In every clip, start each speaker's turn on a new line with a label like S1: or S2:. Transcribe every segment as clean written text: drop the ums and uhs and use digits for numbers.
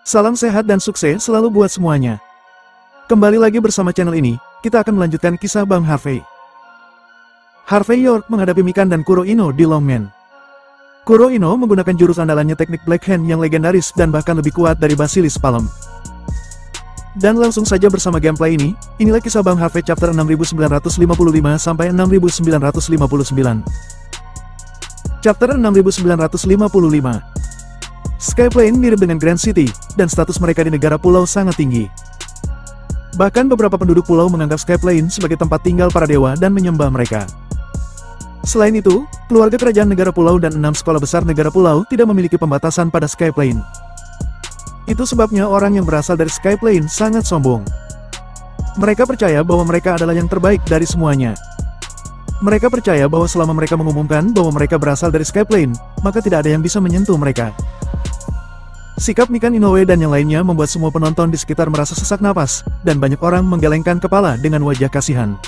S1: Salam sehat dan sukses selalu buat semuanya. Kembali lagi bersama channel ini, kita akan melanjutkan kisah Bang Harvey. Harvey York menghadapi Mikan dan Kuro Ino di Longman. Kuro Ino menggunakan jurus andalannya teknik Black Hand yang legendaris dan bahkan lebih kuat dari Basilisk Palm. Dan langsung saja bersama gameplay ini, inilah kisah Bang Harvey chapter 6955 sampai 6959. Chapter 6955. Skyplane mirip dengan Grand City, dan status mereka di negara pulau sangat tinggi. Bahkan beberapa penduduk pulau menganggap Skyplane sebagai tempat tinggal para dewa dan menyembah mereka. Selain itu, keluarga kerajaan negara pulau dan 6 sekolah besar negara pulau tidak memiliki pembatasan pada Skyplane. Itu sebabnya orang yang berasal dari Skyplane sangat sombong. Mereka percaya bahwa mereka adalah yang terbaik dari semuanya. Mereka percaya bahwa selama mereka mengumumkan bahwa mereka berasal dari Skyplane, maka tidak ada yang bisa menyentuh mereka. Sikap Mikan Inoue dan yang lainnya membuat semua penonton di sekitar merasa sesak napas, dan banyak orang menggelengkan kepala dengan wajah kasihan.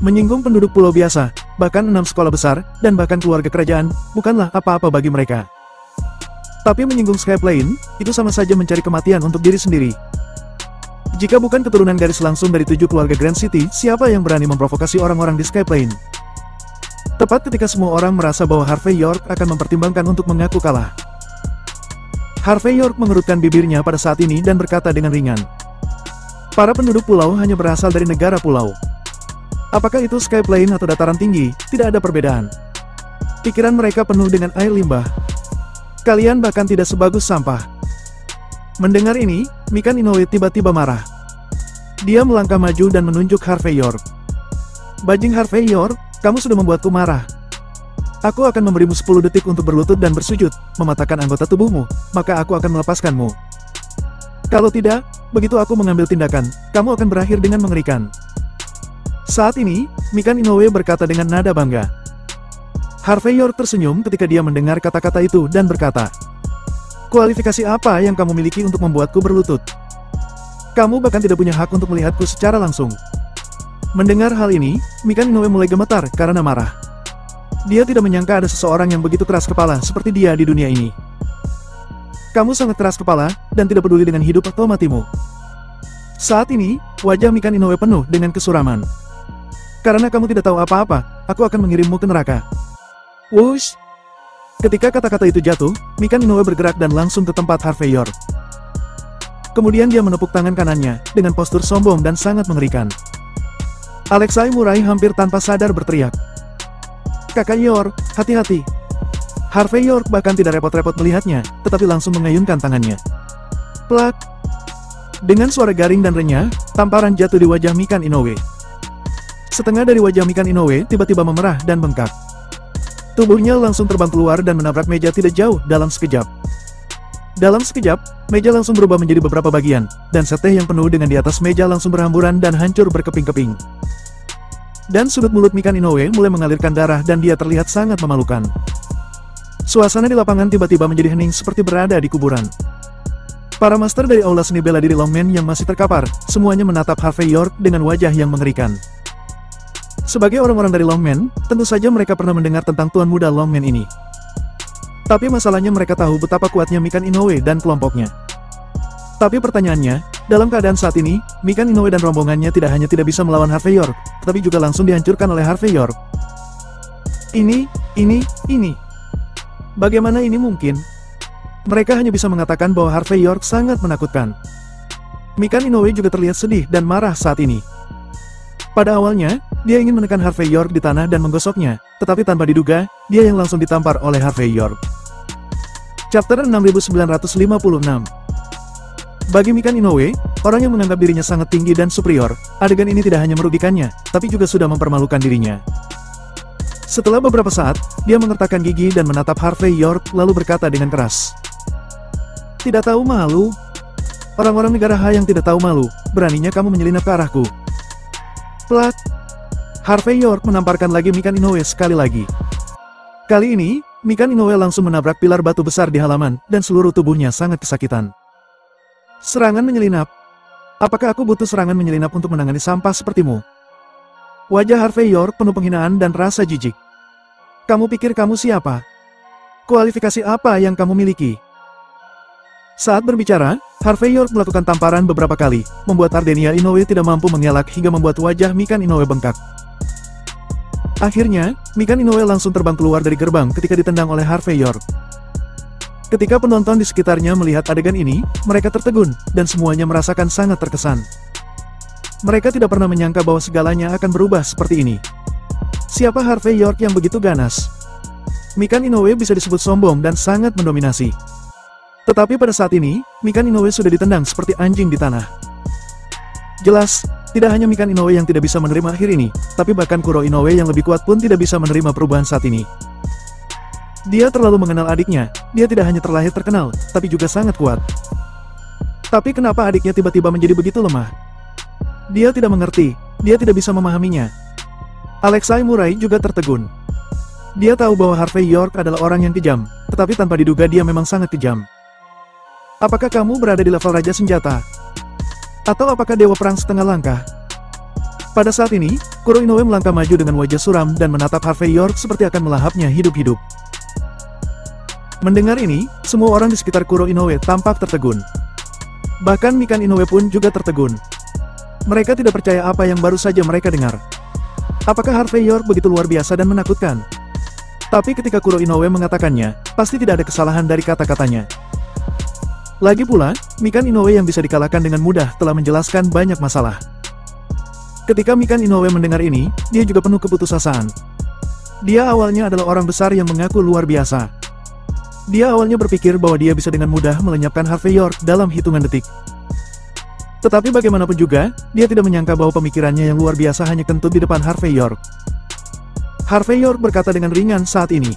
S1: Menyinggung penduduk pulau biasa, bahkan 6 sekolah besar, dan bahkan keluarga kerajaan, bukanlah apa-apa bagi mereka. Tapi menyinggung Skyplane, itu sama saja mencari kematian untuk diri sendiri. Jika bukan keturunan garis langsung dari 7 keluarga Grand City, siapa yang berani memprovokasi orang-orang di Skyplane? Tepat ketika semua orang merasa bahwa Harvey York akan mempertimbangkan untuk mengaku kalah. Harvey York mengerutkan bibirnya pada saat ini dan berkata dengan ringan. Para penduduk pulau hanya berasal dari negara pulau. Apakah itu Skyplane atau dataran tinggi, tidak ada perbedaan. Pikiran mereka penuh dengan air limbah. Kalian bahkan tidak sebagus sampah. Mendengar ini, Mikan Inoue tiba-tiba marah. Dia melangkah maju dan menunjuk Harvey York. Bajing Harvey York, kamu sudah membuatku marah. Aku akan memberimu 10 detik untuk berlutut dan bersujud, mematahkan anggota tubuhmu, maka aku akan melepaskanmu. Kalau tidak, begitu aku mengambil tindakan, kamu akan berakhir dengan mengerikan. Saat ini, Mikan Inoue berkata dengan nada bangga. Harvey York tersenyum ketika dia mendengar kata-kata itu dan berkata, kualifikasi apa yang kamu miliki untuk membuatku berlutut? Kamu bahkan tidak punya hak untuk melihatku secara langsung. Mendengar hal ini, Mikan Inoue mulai gemetar karena marah. Dia tidak menyangka ada seseorang yang begitu keras kepala seperti dia di dunia ini. Kamu sangat keras kepala, dan tidak peduli dengan hidup atau matimu. Saat ini, wajah Mikan Inoue penuh dengan kesuraman. Karena kamu tidak tahu apa-apa, aku akan mengirimmu ke neraka. Wush! Ketika kata-kata itu jatuh, Mikan Inoue bergerak dan langsung ke tempat Harvey York. Kemudian dia menepuk tangan kanannya, dengan postur sombong dan sangat mengerikan. Alexei Murai hampir tanpa sadar berteriak. Kakak York, hati-hati. Harvey York bahkan tidak repot-repot melihatnya, tetapi langsung mengayunkan tangannya. Plak! Dengan suara garing dan renyah, tamparan jatuh di wajah Mikan Inoue. Setengah dari wajah Mikan Inoue tiba-tiba memerah dan bengkak. Tubuhnya langsung terbang keluar dan menabrak meja tidak jauh dalam sekejap. Dalam sekejap, meja langsung berubah menjadi beberapa bagian, dan seteh yang penuh dengan di atas meja langsung berhamburan dan hancur berkeping-keping. Dan sudut mulut Mikan Inoue mulai mengalirkan darah dan dia terlihat sangat memalukan. Suasana di lapangan tiba-tiba menjadi hening seperti berada di kuburan. Para master dari aula seni bela diri Longman yang masih terkapar, semuanya menatap Harvey York dengan wajah yang mengerikan. Sebagai orang-orang dari Longman, tentu saja mereka pernah mendengar tentang tuan muda Longman ini. Tapi masalahnya mereka tahu betapa kuatnya Mikan Inoue dan kelompoknya. Tapi pertanyaannya, dalam keadaan saat ini, Mikan Inoue dan rombongannya tidak hanya tidak bisa melawan Harvey York, tetapi juga langsung dihancurkan oleh Harvey York. Ini. Bagaimana ini mungkin? Mereka hanya bisa mengatakan bahwa Harvey York sangat menakutkan. Mikan Inoue juga terlihat sedih dan marah saat ini. Pada awalnya, dia ingin menekan Harvey York di tanah dan menggosoknya, tetapi tanpa diduga, dia yang langsung ditampar oleh Harvey York. Chapter 6956. Bagi Mikan Inoue, orang yang menganggap dirinya sangat tinggi dan superior, adegan ini tidak hanya merugikannya, tapi juga sudah mempermalukan dirinya. Setelah beberapa saat, dia mengertakkan gigi dan menatap Harvey York lalu berkata dengan keras. Tidak tahu malu? Orang-orang negara Ha yang tidak tahu malu, beraninya kamu menyelinap ke arahku. Plak! Harvey York menamparkan lagi Mikan Inoue sekali lagi. Kali ini, Mikan Inoue langsung menabrak pilar batu besar di halaman, dan seluruh tubuhnya sangat kesakitan. Serangan menyelinap. Apakah aku butuh serangan menyelinap untuk menangani sampah sepertimu? Wajah Harvey York penuh penghinaan dan rasa jijik. Kamu pikir kamu siapa? Kualifikasi apa yang kamu miliki? Saat berbicara, Harvey York melakukan tamparan beberapa kali, membuat Ardenia Inoue tidak mampu mengelak hingga membuat wajah Mikan Inoue bengkak. Akhirnya, Mikan Inoue langsung terbang keluar dari gerbang ketika ditendang oleh Harvey York. Ketika penonton di sekitarnya melihat adegan ini, mereka tertegun, dan semuanya merasakan sangat terkesan. Mereka tidak pernah menyangka bahwa segalanya akan berubah seperti ini. Siapa Harvey York yang begitu ganas? Mikan Inoue bisa disebut sombong dan sangat mendominasi. Tetapi pada saat ini, Mikan Inoue sudah ditendang seperti anjing di tanah. Jelas, tidak hanya Mikan Inoue yang tidak bisa menerima akhir ini, tapi bahkan Kuro Inoue yang lebih kuat pun tidak bisa menerima perubahan saat ini. Dia terlalu mengenal adiknya, dia tidak hanya terlahir terkenal, tapi juga sangat kuat. Tapi kenapa adiknya tiba-tiba menjadi begitu lemah? Dia tidak mengerti, dia tidak bisa memahaminya. Alexei Murai juga tertegun. Dia tahu bahwa Harvey York adalah orang yang kejam, tetapi tanpa diduga dia memang sangat kejam. Apakah kamu berada di level Raja Senjata? Atau apakah Dewa Perang setengah langkah? Pada saat ini, Kuro Inoue melangkah maju dengan wajah suram dan menatap Harvey York seperti akan melahapnya hidup-hidup. Mendengar ini, semua orang di sekitar Kuro Inoue tampak tertegun. Bahkan Mikan Inoue pun juga tertegun. Mereka tidak percaya apa yang baru saja mereka dengar. Apakah Harvey York begitu luar biasa dan menakutkan? Tapi ketika Kuro Inoue mengatakannya, pasti tidak ada kesalahan dari kata-katanya. Lagi pula, Mikan Inoue yang bisa dikalahkan dengan mudah telah menjelaskan banyak masalah. Ketika Mikan Inoue mendengar ini, dia juga penuh keputusasaan. Dia awalnya adalah orang besar yang mengaku luar biasa. Dia awalnya berpikir bahwa dia bisa dengan mudah melenyapkan Harvey York dalam hitungan detik. Tetapi bagaimanapun juga, dia tidak menyangka bahwa pemikirannya yang luar biasa hanya kentut di depan Harvey York. Harvey York berkata dengan ringan saat ini.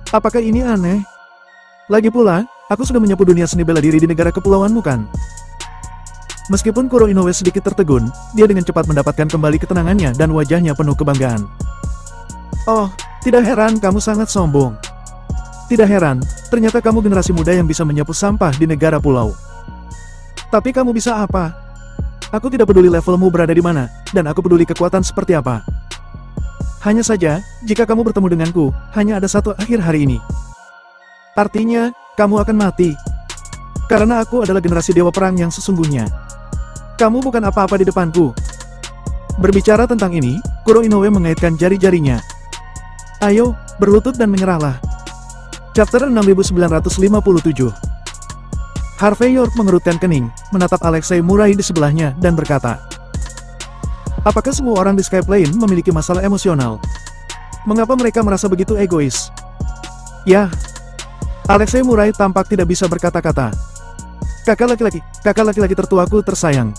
S1: Apakah ini aneh? Lagi pula, aku sudah menyapu dunia seni bela diri di negara kepulauanmu kan? Meskipun Kuro Inoue sedikit tertegun, dia dengan cepat mendapatkan kembali ketenangannya dan wajahnya penuh kebanggaan. Oh, tidak heran kamu sangat sombong. Tidak heran, ternyata kamu generasi muda yang bisa menyapu sampah di negara pulau. Tapi kamu bisa apa? Aku tidak peduli levelmu berada di mana, dan aku peduli kekuatan seperti apa. Hanya saja, jika kamu bertemu denganku, hanya ada satu akhir hari ini. Artinya, kamu akan mati. Karena aku adalah generasi Dewa Perang yang sesungguhnya. Kamu bukan apa-apa di depanku. Berbicara tentang ini, Kuro Inoue mengaitkan jari-jarinya. Ayo, berlutut dan menyerahlah. Chapter 6957. Harvey York mengerutkan kening, menatap Alexei Murai di sebelahnya, dan berkata, apakah semua orang di Skyplane memiliki masalah emosional? Mengapa mereka merasa begitu egois? Ya. Alexei Murai tampak tidak bisa berkata-kata. Kakak laki-laki tertuaku tersayang.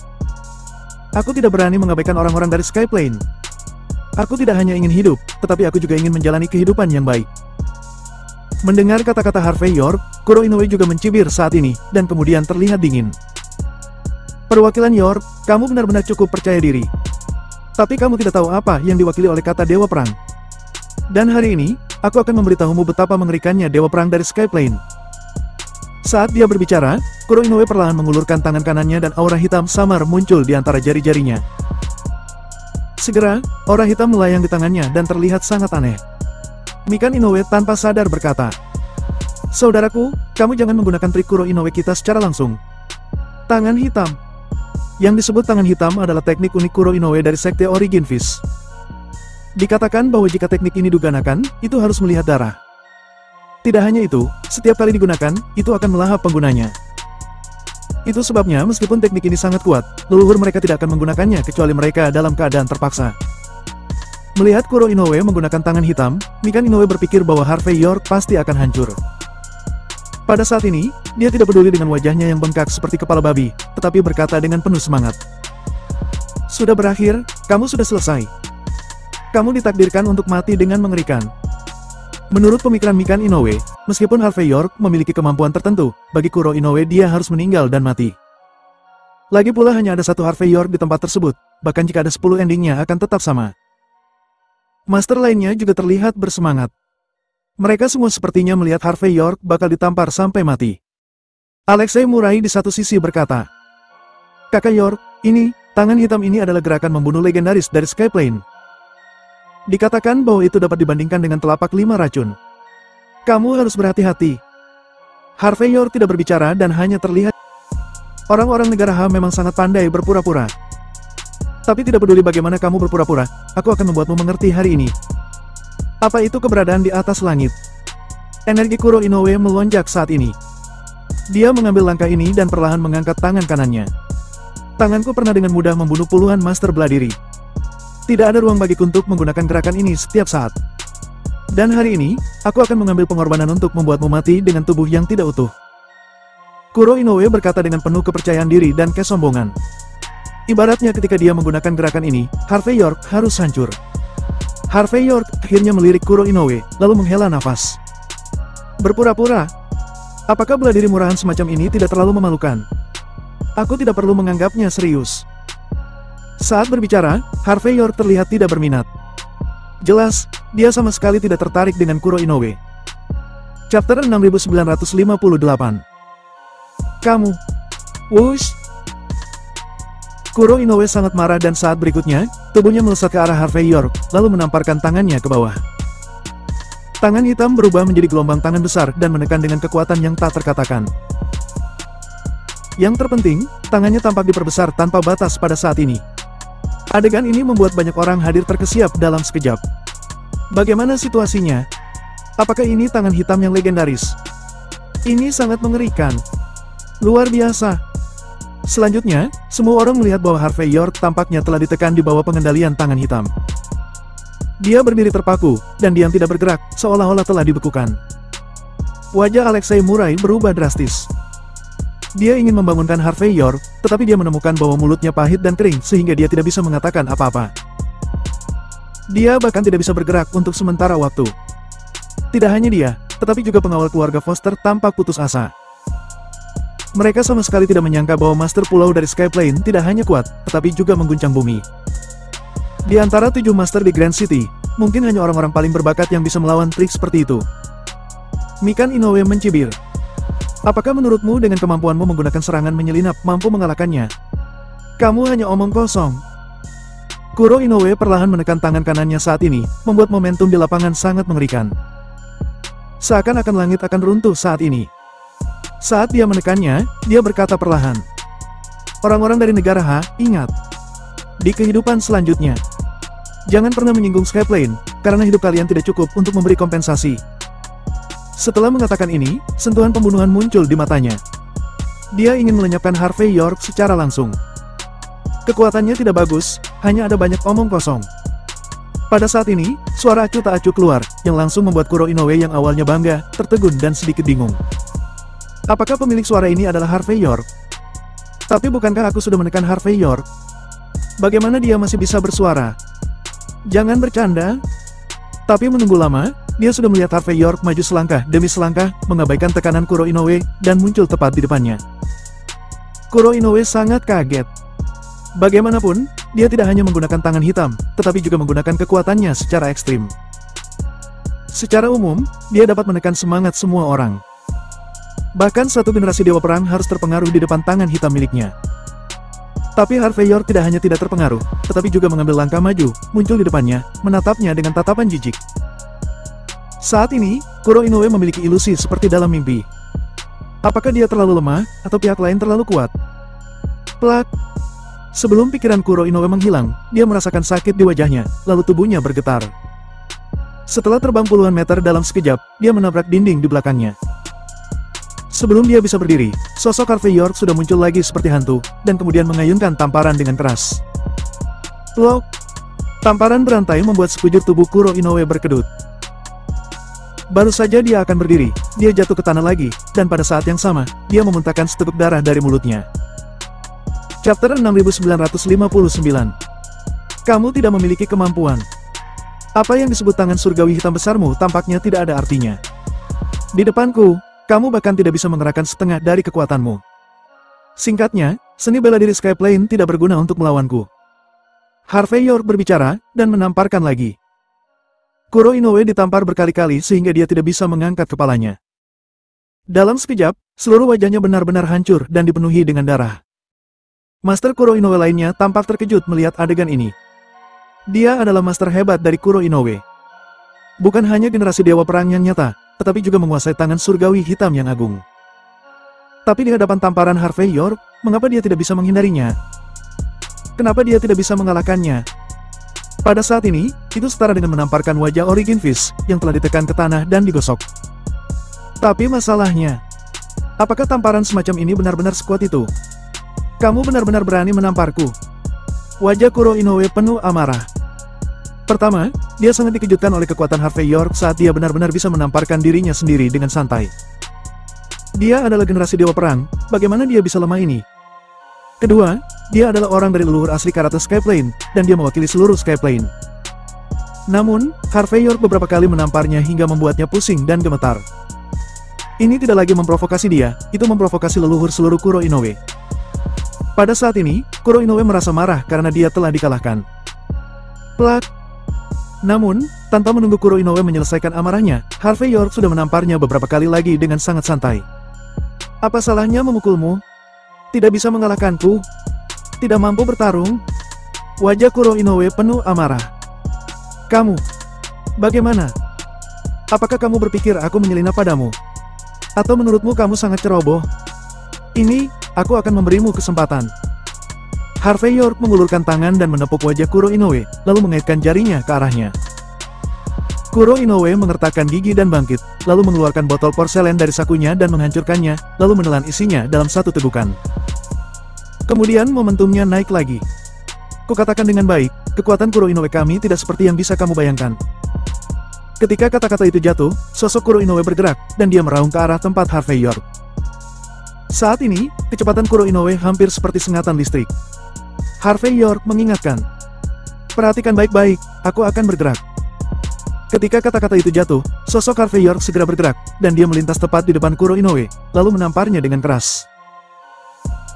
S1: Aku tidak berani mengabaikan orang-orang dari Skyplane. Aku tidak hanya ingin hidup, tetapi aku juga ingin menjalani kehidupan yang baik. Mendengar kata-kata Harvey York, Kuro Inoue juga mencibir saat ini, dan kemudian terlihat dingin. Perwakilan York, kamu benar-benar cukup percaya diri. Tapi kamu tidak tahu apa yang diwakili oleh kata Dewa Perang. Dan hari ini, aku akan memberitahumu betapa mengerikannya Dewa Perang dari Skyplane. Saat dia berbicara, Kuro Inoue perlahan mengulurkan tangan kanannya dan aura hitam samar muncul di antara jari-jarinya. Segera, aura hitam melayang di tangannya dan terlihat sangat aneh. Mikan Inoue tanpa sadar berkata, saudaraku, kamu jangan menggunakan trik Kuro Inoue kita secara langsung. Tangan hitam. Yang disebut tangan hitam adalah teknik unik Kuro Inoue dari Sekte Origin Fist. Dikatakan bahwa jika teknik ini digunakan, itu harus melihat darah. Tidak hanya itu, setiap kali digunakan, itu akan melahap penggunanya. Itu sebabnya meskipun teknik ini sangat kuat, leluhur mereka tidak akan menggunakannya kecuali mereka dalam keadaan terpaksa. Melihat Kuro Inoue menggunakan tangan hitam, Mikan Inoue berpikir bahwa Harvey York pasti akan hancur. Pada saat ini, dia tidak peduli dengan wajahnya yang bengkak seperti kepala babi, tetapi berkata dengan penuh semangat. Sudah berakhir, kamu sudah selesai. Kamu ditakdirkan untuk mati dengan mengerikan. Menurut pemikiran Mikan Inoue, meskipun Harvey York memiliki kemampuan tertentu, bagi Kuro Inoue dia harus meninggal dan mati. Lagi pula hanya ada satu Harvey York di tempat tersebut, bahkan jika ada 10 endingnya akan tetap sama. Master lainnya juga terlihat bersemangat. Mereka semua sepertinya melihat Harvey York bakal ditampar sampai mati. Alexei Murai di satu sisi berkata, Kakak York, ini, tangan hitam ini adalah gerakan membunuh legendaris dari Skyplane. Dikatakan bahwa itu dapat dibandingkan dengan telapak 5 racun. Kamu harus berhati-hati. Harvey York tidak berbicara dan hanya terlihat. Orang-orang negara Ha memang sangat pandai berpura-pura. Tapi tidak peduli bagaimana kamu berpura-pura, aku akan membuatmu mengerti hari ini. Apa itu keberadaan di atas langit? Energi Kuro Inoue melonjak saat ini. Dia mengambil langkah ini dan perlahan mengangkat tangan kanannya. Tanganku pernah dengan mudah membunuh puluhan Master Bela Diri. Tidak ada ruang bagiku untuk menggunakan gerakan ini setiap saat. Dan hari ini, aku akan mengambil pengorbanan untuk membuatmu mati dengan tubuh yang tidak utuh. Kuro Inoue berkata dengan penuh kepercayaan diri dan kesombongan. Ibaratnya ketika dia menggunakan gerakan ini, Harvey York harus hancur. Harvey York akhirnya melirik Kuro Inoue, lalu menghela nafas. Berpura-pura. Apakah bela diri murahan semacam ini tidak terlalu memalukan? Aku tidak perlu menganggapnya serius. Saat berbicara, Harvey York terlihat tidak berminat. Jelas, dia sama sekali tidak tertarik dengan Kuro Inoue. Chapter 6958. Kamu. Wush. Kuro Inoue sangat marah dan saat berikutnya, tubuhnya melesat ke arah Harvey York, lalu menamparkan tangannya ke bawah. Tangan hitam berubah menjadi gelombang tangan besar dan menekan dengan kekuatan yang tak terkatakan. Yang terpenting, tangannya tampak diperbesar tanpa batas pada saat ini. Adegan ini membuat banyak orang hadir terkesiap dalam sekejap. Bagaimana situasinya? Apakah ini tangan hitam yang legendaris? Ini sangat mengerikan. Luar biasa. Selanjutnya, semua orang melihat bahwa Harvey York tampaknya telah ditekan di bawah pengendalian tangan hitam. Dia berdiri terpaku, dan diam tidak bergerak, seolah-olah telah dibekukan. Wajah Alexei Murai berubah drastis. Dia ingin membangunkan Harvey York, tetapi dia menemukan bahwa mulutnya pahit dan kering sehingga dia tidak bisa mengatakan apa-apa. Dia bahkan tidak bisa bergerak untuk sementara waktu. Tidak hanya dia, tetapi juga pengawal keluarga Foster tampak putus asa. Mereka sama sekali tidak menyangka bahwa Master Pulau dari Skyplane tidak hanya kuat, tetapi juga mengguncang bumi. Di antara 7 Master di Grand City, mungkin hanya orang-orang paling berbakat yang bisa melawan trik seperti itu. Mikan Inoue mencibir. Apakah menurutmu dengan kemampuanmu menggunakan serangan menyelinap mampu mengalahkannya? Kamu hanya omong kosong. Kuro Inoue perlahan menekan tangan kanannya saat ini, membuat momentum di lapangan sangat mengerikan. Seakan-akan langit akan runtuh saat ini. Saat dia menekannya, dia berkata perlahan. Orang-orang dari negara Ha, ingat. Di kehidupan selanjutnya, jangan pernah menyinggung Skyplane, karena hidup kalian tidak cukup untuk memberi kompensasi. Setelah mengatakan ini, sentuhan pembunuhan muncul di matanya. Dia ingin melenyapkan Harvey York secara langsung. Kekuatannya tidak bagus, hanya ada banyak omong kosong. Pada saat ini, suara acuh tak acuh keluar, yang langsung membuat Kuro Inoue yang awalnya bangga, tertegun dan sedikit bingung. Apakah pemilik suara ini adalah Harvey York? Tapi bukankah aku sudah menekan Harvey York? Bagaimana dia masih bisa bersuara? Jangan bercanda. Tapi menunggu lama, dia sudah melihat Harvey York maju selangkah demi selangkah, mengabaikan tekanan Kuro Inoue, dan muncul tepat di depannya. Kuro Inoue sangat kaget. Bagaimanapun, dia tidak hanya menggunakan tangan hitam, tetapi juga menggunakan kekuatannya secara ekstrim. Secara umum, dia dapat menekan semangat semua orang. Bahkan satu generasi Dewa Perang harus terpengaruh di depan tangan hitam miliknya. Tapi Harvey York tidak hanya tidak terpengaruh, tetapi juga mengambil langkah maju, muncul di depannya, menatapnya dengan tatapan jijik. Saat ini, Kuro Inoue memiliki ilusi seperti dalam mimpi. Apakah dia terlalu lemah, atau pihak lain terlalu kuat? Plak! Sebelum pikiran Kuro Inoue menghilang, dia merasakan sakit di wajahnya, lalu tubuhnya bergetar. Setelah terbang puluhan meter dalam sekejap, dia menabrak dinding di belakangnya. Sebelum dia bisa berdiri, sosok Harvey York sudah muncul lagi seperti hantu, dan kemudian mengayunkan tamparan dengan keras. Plok! Tamparan berantai membuat sekujur tubuh Kuro Inoue berkedut. Baru saja dia akan berdiri, dia jatuh ke tanah lagi, dan pada saat yang sama, dia memuntahkan seteguk darah dari mulutnya. Chapter 6959. Kamu tidak memiliki kemampuan. Apa yang disebut tangan surgawi hitam besarmu tampaknya tidak ada artinya. Di depanku, kamu bahkan tidak bisa mengerahkan setengah dari kekuatanmu. Singkatnya, seni bela diri Skyplane tidak berguna untuk melawanku. Harvey York berbicara, dan menamparkan lagi. Kuro Inoue ditampar berkali-kali sehingga dia tidak bisa mengangkat kepalanya. Dalam sekejap, seluruh wajahnya benar-benar hancur dan dipenuhi dengan darah. Master Kuro Inoue lainnya tampak terkejut melihat adegan ini. Dia adalah master hebat dari Kuro Inoue. Bukan hanya generasi Dewa Perang yang nyata, tetapi juga menguasai tangan surgawi hitam yang agung. Tapi di hadapan tamparan Harvey York, mengapa dia tidak bisa menghindarinya? Kenapa dia tidak bisa mengalahkannya? Pada saat ini, itu setara dengan menamparkan wajah Origin Fist yang telah ditekan ke tanah dan digosok. Tapi masalahnya, apakah tamparan semacam ini benar-benar sekuat itu? Kamu benar-benar berani menamparku. Wajah Kuro Inoue penuh amarah. Pertama, dia sangat dikejutkan oleh kekuatan Harvey York saat dia benar-benar bisa menamparkan dirinya sendiri dengan santai. Dia adalah generasi Dewa Perang, bagaimana dia bisa lemah ini? Kedua, dia adalah orang dari leluhur asli karate Skyplane, dan dia mewakili seluruh Skyplane. Namun, Harvey York beberapa kali menamparnya hingga membuatnya pusing dan gemetar. Ini tidak lagi memprovokasi dia, itu memprovokasi leluhur seluruh Kuro Inoue. Pada saat ini, Kuro Inoue merasa marah karena dia telah dikalahkan. Plak! Namun, tanpa menunggu Kuro Inoue menyelesaikan amarahnya, Harvey York sudah menamparnya beberapa kali lagi dengan sangat santai. Apa salahnya memukulmu? Tidak bisa mengalahkanku? Tidak mampu bertarung? Wajah Kuro Inoue penuh amarah. Kamu? Bagaimana? Apakah kamu berpikir aku menyelinap padamu? Atau menurutmu kamu sangat ceroboh? Ini, aku akan memberimu kesempatan. Harvey York mengulurkan tangan dan menepuk wajah Kuro Inoue, lalu mengaitkan jarinya ke arahnya. Kuro Inoue mengertakkan gigi dan bangkit, lalu mengeluarkan botol porselen dari sakunya dan menghancurkannya, lalu menelan isinya dalam satu tegukan. Kemudian momentumnya naik lagi. Kukatakan dengan baik, kekuatan Kuro Inoue kami tidak seperti yang bisa kamu bayangkan. Ketika kata-kata itu jatuh, sosok Kuro Inoue bergerak, dan dia meraung ke arah tempat Harvey York. Saat ini, kecepatan Kuro Inoue hampir seperti sengatan listrik. Harvey York mengingatkan. Perhatikan baik-baik, aku akan bergerak. Ketika kata-kata itu jatuh, sosok Harvey York segera bergerak, dan dia melintas tepat di depan Kuro Inoue, lalu menamparnya dengan keras.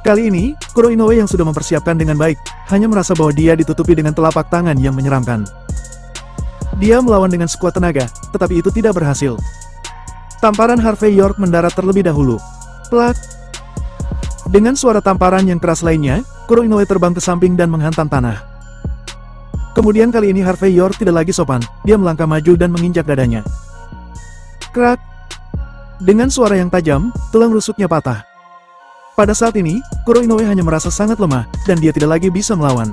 S1: Kali ini, Kuro Inoue yang sudah mempersiapkan dengan baik, hanya merasa bahwa dia ditutupi dengan telapak tangan yang menyeramkan. Dia melawan dengan sekuat tenaga, tetapi itu tidak berhasil. Tamparan Harvey York mendarat terlebih dahulu. Plak! Dengan suara tamparan yang keras lainnya, Kuro Inoue terbang ke samping dan menghantam tanah. Kemudian kali ini Harvey York tidak lagi sopan, dia melangkah maju dan menginjak dadanya. Krak! Dengan suara yang tajam, tulang rusuknya patah. Pada saat ini, Kuro Inoue hanya merasa sangat lemah, dan dia tidak lagi bisa melawan.